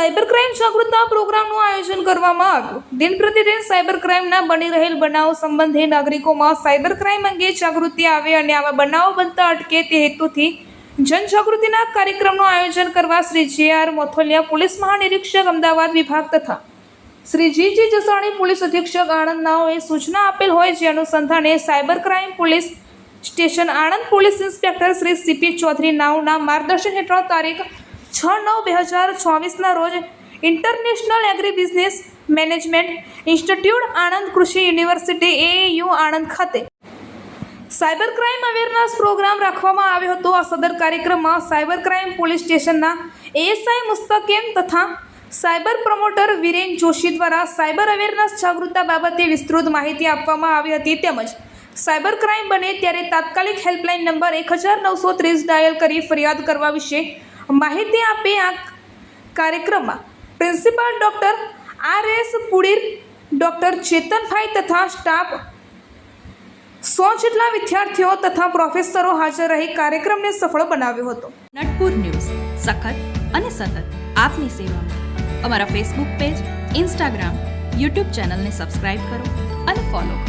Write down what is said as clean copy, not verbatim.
Cyber crime જાગૃતતા પ્રોગ્રામનું આયોજન કરવામાં આવ્યું. દિન પ્રતિદિન સાયબર ક્રાઇમના બની રહેલ બનાવો સંબંધે નાગરિકોમાં સાયબર ક્રાઇમ અંગે જાગૃતિ આવે અને આવા બનાવો બનતા અટકે તે હેતુથી જનજાગૃતિના કાર્યક્રમનું આયોજન કરવા શ્રી જે.આર. મોથલિયા પોલીસ મહાનિરીક્ષક અમદાવાદ વિભાગ તથા શ્રી જી. જસાણી પોલીસ અધિક્ષક આણંદ નાઓએ સૂચના આપેલ હોય જે અનુસંધાને cyber crime police station Anand police inspector Shri C P Chaudhary નાઓના માર્ગદર્શન હેઠળ તારીખ 6/9/2024 રોજ international agri business management institute Anand કૃષિ યુનિવર્સિટી AAU આણંદ ખાતે સાયબર ક્રાઇમ અવેરનેસ પ્રોગ્રામ રાખવામાં આવ્યો હતો. આ સદર કાર્યક્રમમાં સાયબર ક્રાઇમ પોલીસ સ્ટેશનના ASI મુસ્તકેમ તથા સાયબર પ્રમોટર વિરેન જોશી દ્વારા સાયબર અવેરનેસ જાગૃતતા બાબતે વિસ્તૃત માહિતી આપવામાં આવી હતી. તેમજ સાયબર ક્રાઇમ બને ત્યારે તાત્કાલિક હેલ્પલાઇન નંબર 1930 ડાયલ કરી ફરિયાદ કરવા વિશે માહિતી આપે. આ કાર્યક્રમમાં principal doctor R.S. પુડીર, doctor Chetanbhai તથા સ્ટાફ 100 જેટલા વિદ્યાર્થીઓ તથા પ્રોફેસરો હાજર રહી કાર્યક્રમને સફળ બનાવ્યો હતો. નટપુર ન્યૂઝ સખત અને સતત આપની સેવામાં. અમારા ફેસબુક પેજ, ઇન્સ્ટાગ્રામ, યુટ્યુબ ચેનલને સબસ્ક્રાઇબ કરો અને ફોલો કરો.